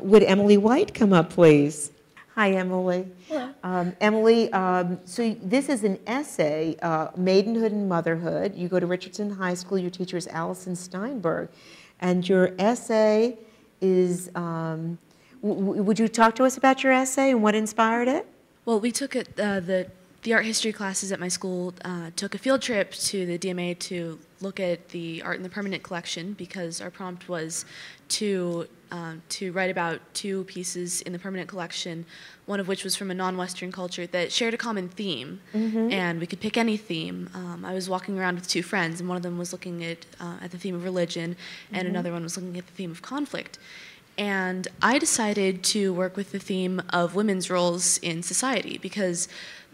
would Emily White come up, please? Hi, Emily. Hello. Emily, so this is an essay, Maidenhood and Motherhood. You go to Richardson High School. Your teacher is Allison Steinberg. And your essay is, would you talk to us about your essay and what inspired it? Well, we took it, the art history classes at my school took a field trip to the DMA to look at the art in the permanent collection because our prompt was to write about two pieces in the permanent collection, one of which was from a non-Western culture that shared a common theme, and we could pick any theme. I was walking around with two friends, and one of them was looking at the theme of religion, and another one was looking at the theme of conflict. And I decided to work with the theme of women's roles in society because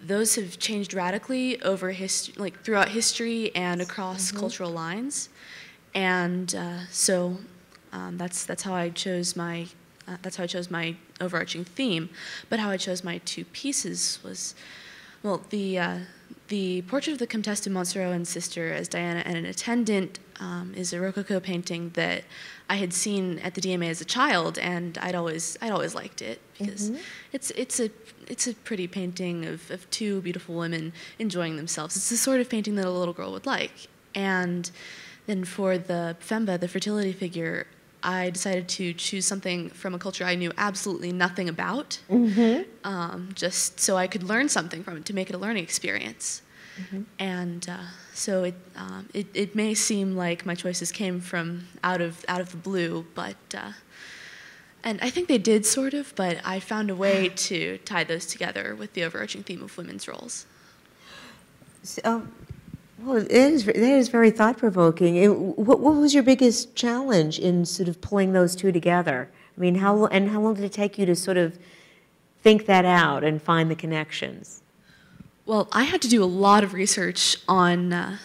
those have changed radically over throughout history and across cultural lines, and so that's how I chose my overarching theme. But how I chose my two pieces was, well, the portrait of the Comtesse de Montsoreau and sister as Diana and an attendant is a Rococo painting that I had seen at the DMA as a child, and I'd always liked it because it's a pretty painting of two beautiful women enjoying themselves. It's the sort of painting that a little girl would like. And then for the femba, the fertility figure, I decided to choose something from a culture I knew absolutely nothing about, just so I could learn something from it, to make it a learning experience. And so it may seem like my choices came from out of the blue, but and I think they did sort of, but I found a way to tie those together with the overarching theme of women's roles. So, well, that is very thought-provoking. What was your biggest challenge in sort of pulling those two together? I mean, how long did it take you to sort of think that out and find the connections? Well, I had to do a lot of research on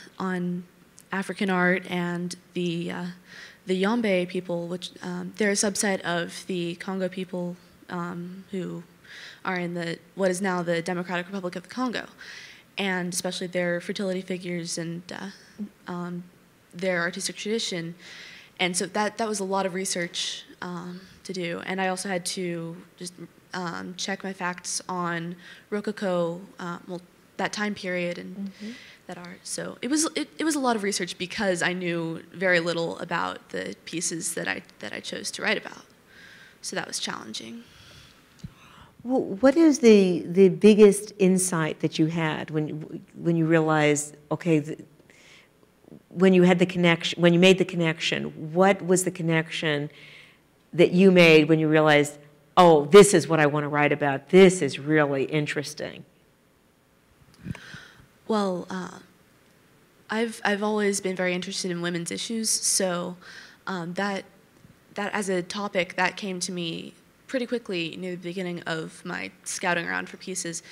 African art and the Yombe people, which they're a subset of the Congo people who are in what is now the Democratic Republic of the Congo, and especially their fertility figures and their artistic tradition. And so that was a lot of research to do. And I also had to just check my facts on Rococo, well, that time period and that art. So it was a lot of research because I knew very little about the pieces that I chose to write about. So that was challenging. Well, what is the biggest insight that you had when you realized, okay, when you had the connection, when you made the connection, what was the connection that you made when you realized, oh, this is what I want to write about. This is really interesting. Well, I've always been very interested in women's issues, so that as a topic that came to me pretty quickly near the beginning of my scouting around for pieces,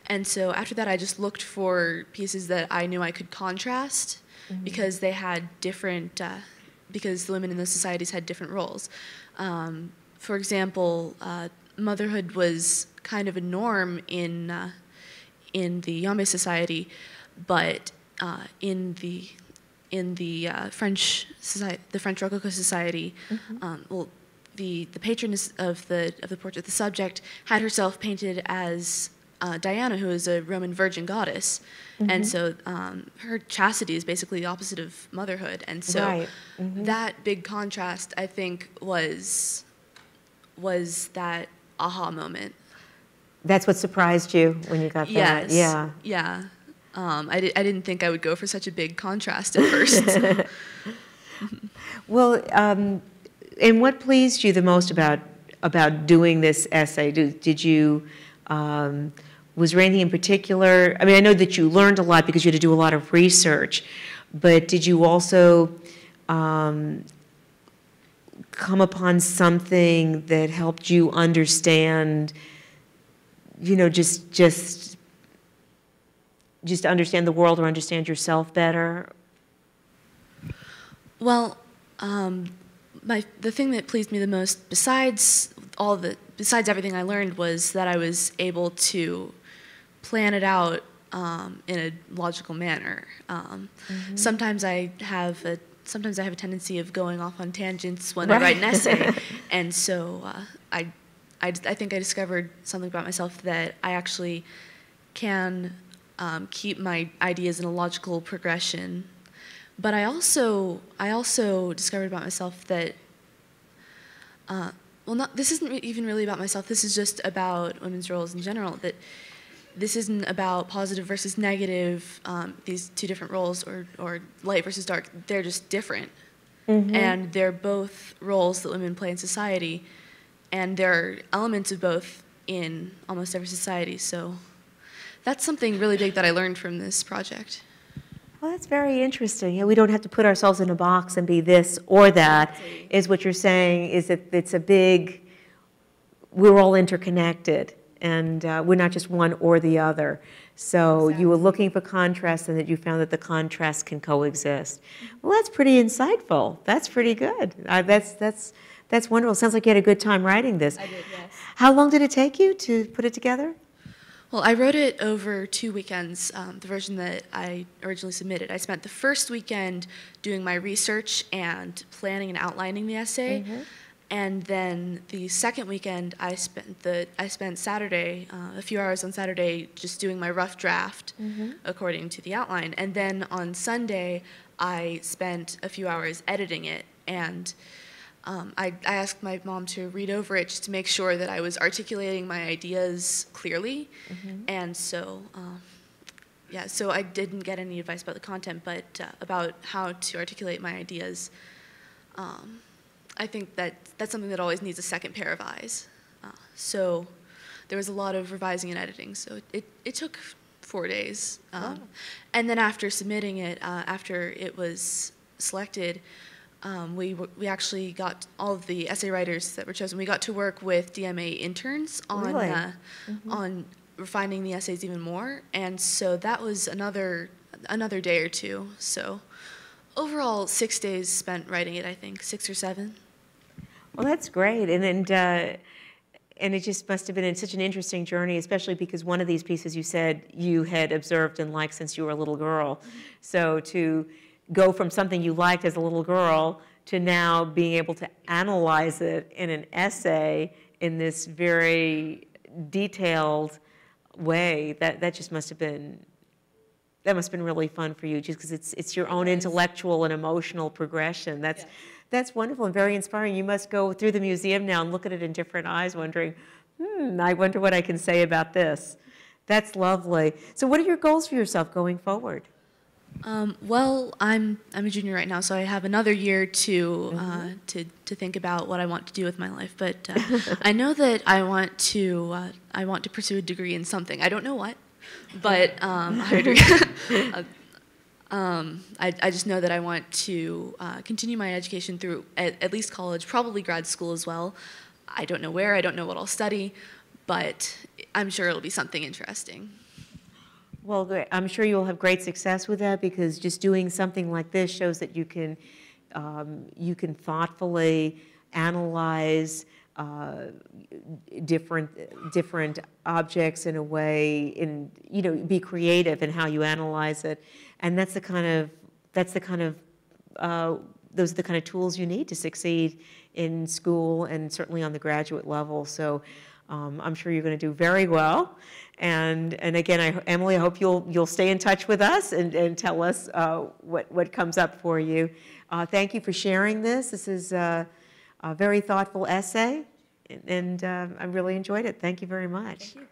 and so after that I just looked for pieces that I knew I could contrast because they had different, because the women in those societies had different roles. For example, motherhood was kind of a norm in the Yombe society, but in the French society, the French Rococo society, well, the patroness of the portrait, the subject, had herself painted as Diana, who is a Roman virgin goddess, and so her chastity is basically the opposite of motherhood, and so that big contrast, I think, was that aha moment. That's what surprised you when you got that? Yes. Yeah. I didn't think I would go for such a big contrast at first. Well, and what pleased you the most about doing this essay? Did you, was there anything in particular? I mean, I know that you learned a lot because you had to do a lot of research, but did you also come upon something that helped you understand, you know, just understand the world or understand yourself better? Well, the thing that pleased me the most, besides everything I learned, was that I was able to plan it out in a logical manner. Sometimes I have sometimes I have a tendency of going off on tangents when I write an essay, and so I think I discovered something about myself that I actually can keep my ideas in a logical progression. But I also discovered about myself that, this isn't even really about myself. This is just about women's roles in general. That this isn't about positive versus negative, these two different roles, or light versus dark. They're just different. And they're both roles that women play in society. And there are elements of both in almost every society. So that's something really big that I learned from this project. Well, that's very interesting. Yeah, we don't have to put ourselves in a box and be this or that, Exactly. is what you're saying, is that it's a big, we're all interconnected, and we're not just one or the other. So you were looking for contrast, and that you found that the contrast can coexist. Well, that's pretty insightful. That's pretty good. That's wonderful. Sounds like you had a good time writing this. I did, yes. How long did it take you to put it together? Well, I wrote it over 2 weekends, the version that I originally submitted. I spent the first weekend doing my research and planning and outlining the essay, and then the second weekend I spent Saturday, a few hours on Saturday, just doing my rough draft according to the outline, and then on Sunday I spent a few hours editing it, and I asked my mom to read over it just to make sure that I was articulating my ideas clearly. And so, so I didn't get any advice about the content, but about how to articulate my ideas. I think that's something that always needs a second pair of eyes. So there was a lot of revising and editing, so it took 4 days. And then after submitting it, after it was selected, we actually got all of the essay writers that were chosen. We got to work with DMA interns on on refining the essays even more, and so that was another day or two. So overall, 6 days spent writing it. I think 6 or 7. Well, that's great, and it just must have been such an interesting journey, especially because one of these pieces you said you had observed and liked since you were a little girl. So to go from something you liked as a little girl to now being able to analyze it in an essay in this very detailed way, that just must have been, that must have been really fun for you, just because it's your own intellectual and emotional progression. That's wonderful and very inspiring. You must go through the museum now and look at it in different eyes, wondering, I wonder what I can say about this. That's lovely. So what are your goals for yourself going forward? Well, I'm a junior right now, so I have another year to think about what I want to do with my life. But I know that I want to pursue a degree in something. I don't know what, but I just know that I want to continue my education through at least college, probably grad school as well. I don't know where. I don't know what I'll study, but I'm sure it'll be something interesting. Well, great. I'm sure you'll have great success with that, because just doing something like this shows that you can thoughtfully analyze different objects in a way, be creative in how you analyze it, and those are the kind of tools you need to succeed in school and certainly on the graduate level. So I'm sure you're going to do very well. And again, Emily, I hope you'll stay in touch with us and tell us what comes up for you. Thank you for sharing this. This is a very thoughtful essay, and I really enjoyed it. Thank you very much. Thank you.